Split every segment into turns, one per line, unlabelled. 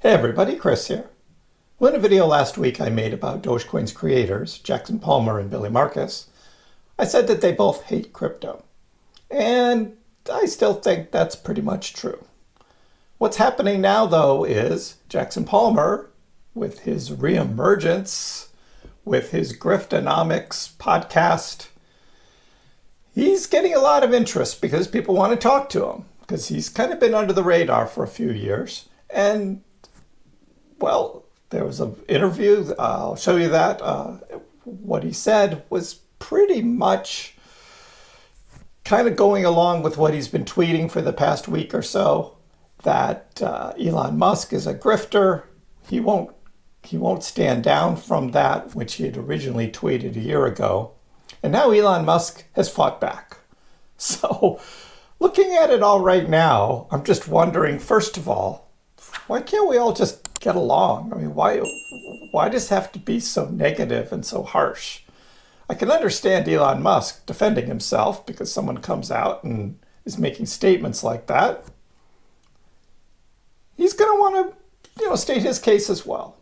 Hey everybody, Chris here. Well, in a video last week I made about Dogecoin's creators, Jackson Palmer and Billy Markus, I said that they both hate crypto. And I still think that's pretty much true. What's happening now, though, is Jackson Palmer, with his reemergence, with his Griftonomics podcast, he's getting a lot of interest because people want to talk to him, because he's kind of been under the radar for a few years. And well, there was an interview, I'll show you that. What he said was pretty much kind of going along with what he's been tweeting for the past week or so, that Elon Musk is a grifter. He won't stand down from that, which he had originally tweeted a year ago. And now Elon Musk has fought back. So looking at it all right now, I'm just wondering, first of all, why can't we all just get along? I mean, why does it have to be so negative and so harsh? I can understand Elon Musk defending himself because someone comes out and is making statements like that. He's going to want to, state his case as well.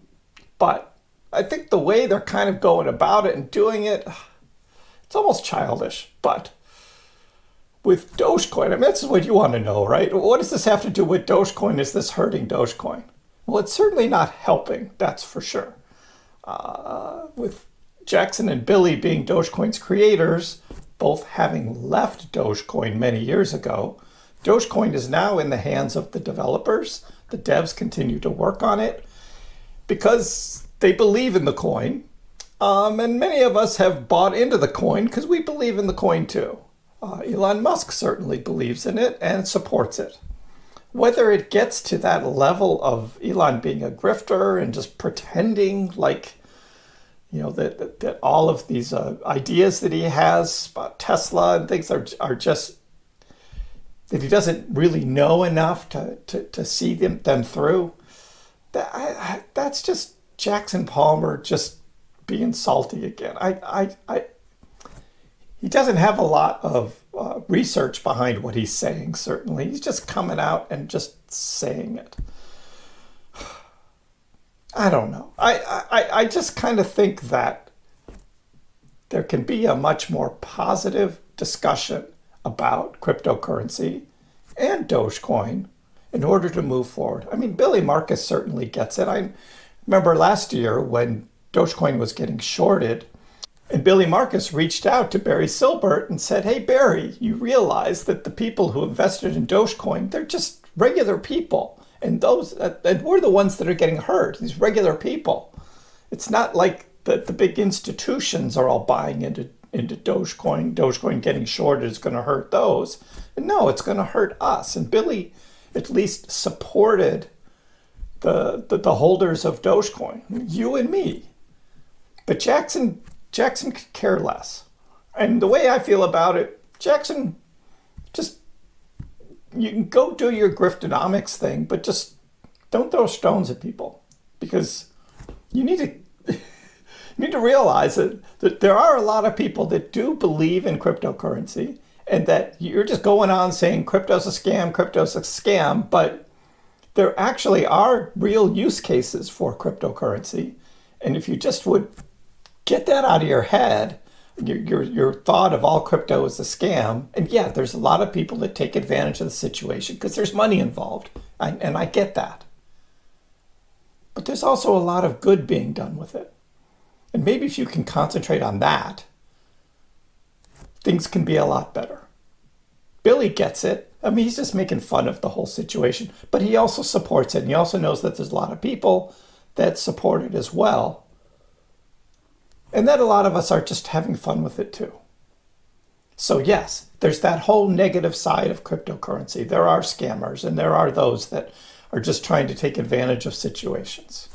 But I think the way they're kind of going about it and doing it, it's almost childish. But with Dogecoin, I mean, that's what you want to know, right? What does this have to do with Dogecoin? Is this hurting Dogecoin? Well, it's certainly not helping, that's for sure. With Jackson and Billy being Dogecoin's creators, both having left Dogecoin many years ago, Dogecoin is now in the hands of the developers. The devs continue to work on it because they believe in the coin. And many of us have bought into the coin because we believe in the coin too. Elon Musk certainly believes in it and supports it. Whether it gets to that level of Elon being a grifter and just pretending like, that all of these ideas that he has about Tesla and things are just, that he doesn't really know enough to see them through, that's just Jackson Palmer just being salty again. He doesn't have a lot of research behind what he's saying, certainly. He's just coming out and just saying it. I don't know. I just kind of think that there can be a much more positive discussion about cryptocurrency and Dogecoin in order to move forward. I mean, Billy Markus certainly gets it. I remember last year when Dogecoin was getting shorted, and Billy Markus reached out to Barry Silbert and said, hey, Barry, you realize that the people who invested in Dogecoin, they're just regular people. And we're the ones that are getting hurt, these regular people. It's not like the big institutions are all buying into Dogecoin. Dogecoin getting shorted is going to hurt those. And no, it's going to hurt us. And Billy at least supported the holders of Dogecoin, you and me. But Jackson could care less. And the way I feel about it, Jackson, just, you can go do your Griftonomics thing, but just don't throw stones at people. Because you need to realize that there are a lot of people that do believe in cryptocurrency, and that you're just going on saying crypto's a scam, but there actually are real use cases for cryptocurrency. And if you just would get that out of your head, your thought of all crypto is a scam. And yeah, there's a lot of people that take advantage of the situation because there's money involved. And I get that. But there's also a lot of good being done with it. And maybe if you can concentrate on that, things can be a lot better. Billy gets it. I mean, he's just making fun of the whole situation, but he also supports it. And he also knows that there's a lot of people that support it as well. And that a lot of us are just having fun with it too. So yes, there's that whole negative side of cryptocurrency. There are scammers and there are those that are just trying to take advantage of situations.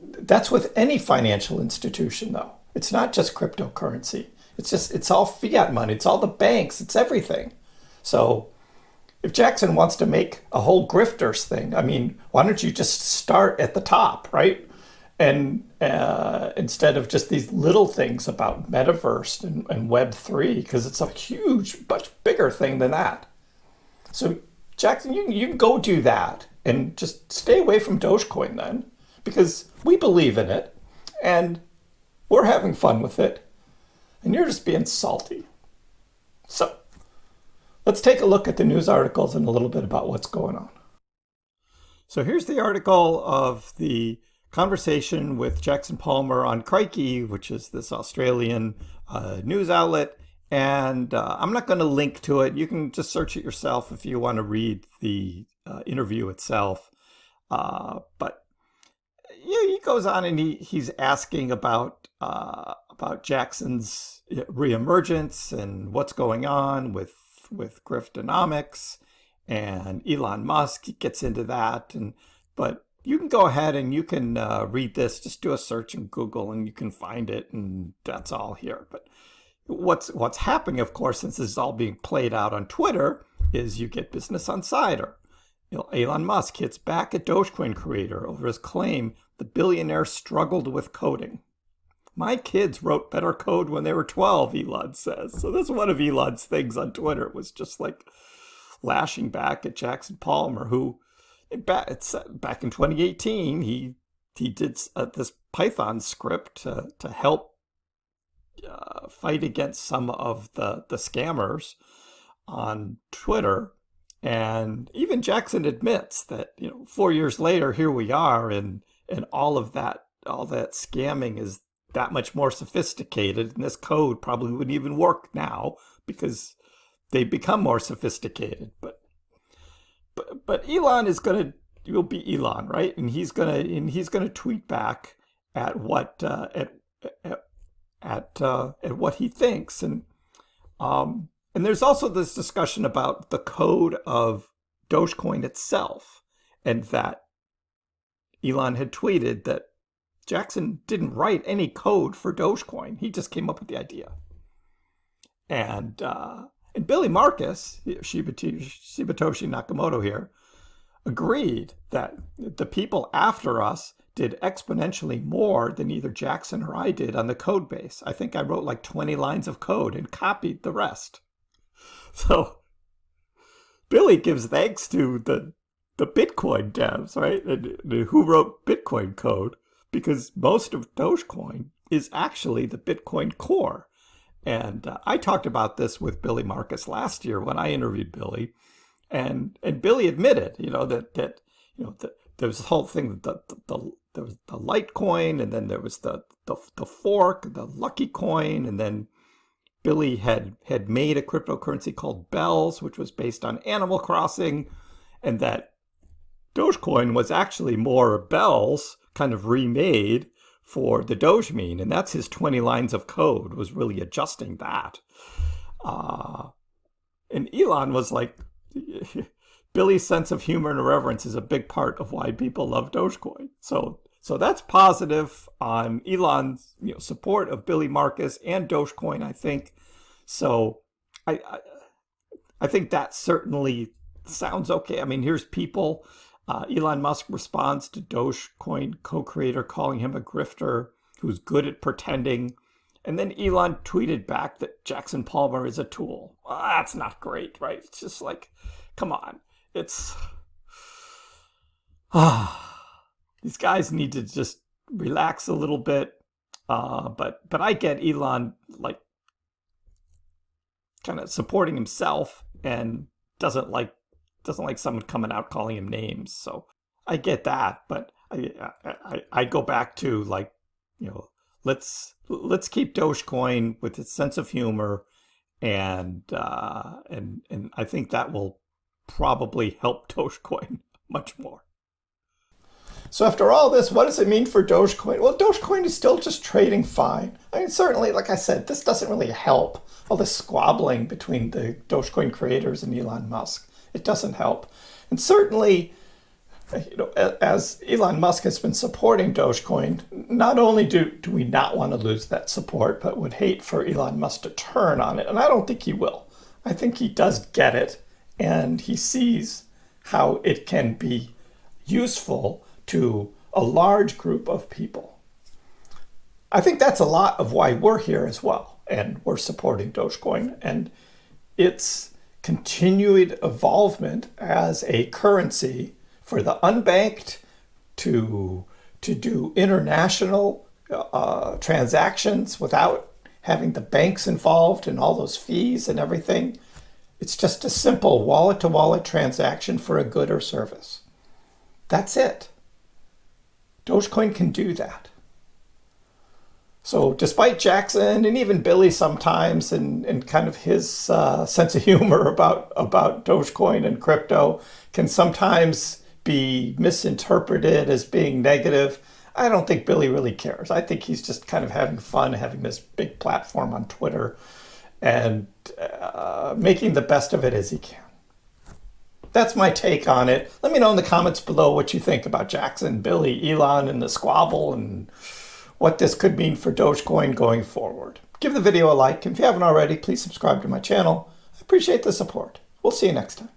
That's with any financial institution though. It's not just cryptocurrency. It's all fiat money. It's all the banks. It's everything. So if Jackson wants to make a whole grifters thing, I mean, why don't you just start at the top, right? And instead of just these little things about metaverse and Web3, because it's a huge, much bigger thing than that. So Jackson, you can go do that and just stay away from Dogecoin then, because we believe in it and we're having fun with it and you're just being salty. So let's take a look at the news articles and a little bit about what's going on. So here's the article of the conversation with Jackson Palmer on Crikey, which is this Australian news outlet. And I'm not going to link to it. You can just search it yourself if you want to read the interview itself. But yeah, he goes on and he's asking about Jackson's reemergence and what's going on with griftonomics and Elon Musk. He gets into that, but you can go ahead and you can read this. Just do a search in Google and you can find it, and that's all here. But what's happening, of course, since this is all being played out on Twitter, is you get Business Insider. Elon Musk hits back at Dogecoin creator over his claim the billionaire struggled with coding. My kids wrote better code when they were 12, Elon says. So that's one of Elon's things on Twitter, was just like lashing back at Jackson Palmer, who back in 2018, he did this Python script to help fight against some of the scammers on Twitter. And even Jackson admits that, 4 years later, here we are, and all that scamming is that much more sophisticated, and this code probably wouldn't even work now because they've become more sophisticated. But Elon will be Elon, right? And he's gonna tweet back at what at what he thinks, and there's also this discussion about the code of Dogecoin itself, and that Elon had tweeted that Jackson didn't write any code for Dogecoin. He just came up with the idea. And Billy Markus, Shibatoshi Nakamoto here, agreed that the people after us did exponentially more than either Jackson or I did on the code base. I think I wrote like 20 lines of code and copied the rest. So Billy gives thanks to the Bitcoin devs, right? And who wrote Bitcoin code, because most of Dogecoin is actually the Bitcoin core. And I talked about this with Billy Markus last year when I interviewed Billy, and Billy admitted, that there was this whole thing, there was the Litecoin, and then there was the fork, the Lucky Coin, and then Billy had made a cryptocurrency called Bells, which was based on Animal Crossing, and that Dogecoin was actually more Bells, kind of remade for the Doge meme, and that's his 20 lines of code, was really adjusting that. And Elon was like, Billy's sense of humor and irreverence is a big part of why people love Dogecoin. So that's positive on Elon's support of Billy Markus and Dogecoin, I think. So I think that certainly sounds okay. I mean, here's people. Elon Musk responds to Dogecoin co-creator calling him a grifter who's good at pretending. And then Elon tweeted back that Jackson Palmer is a tool. Well, that's not great, right? It's just like, come on. It's... these guys need to just relax a little bit. But I get Elon like kind of supporting himself and doesn't like someone coming out calling him names. So I get that, but I go back to like, let's keep Dogecoin with its sense of humor, and I think that will probably help Dogecoin much more. So after all this, what does it mean for Dogecoin? Well, Dogecoin is still just trading fine. I mean, certainly, like I said, this doesn't really help all this squabbling between the Dogecoin creators and Elon Musk. It doesn't help. And certainly, as Elon Musk has been supporting Dogecoin, not only do we not want to lose that support, but would hate for Elon Musk to turn on it. And I don't think he will. I think he does get it, and he sees how it can be useful to a large group of people. I think that's a lot of why we're here as well, and we're supporting Dogecoin and its continued evolvement as a currency for the unbanked to do international transactions without having the banks involved and all those fees and everything. It's just a simple wallet-to-wallet transaction for a good or service. That's it. Dogecoin can do that. So despite Jackson and even Billy sometimes and kind of his sense of humor about Dogecoin and crypto can sometimes be misinterpreted as being negative, I don't think Billy really cares. I think he's just kind of having fun having this big platform on Twitter and making the best of it as he can. That's my take on it. Let me know in the comments below what you think about Jackson, Billy, Elon, and the squabble and what this could mean for Dogecoin going forward. Give the video a like, and if you haven't already, please subscribe to my channel. I appreciate the support. We'll see you next time.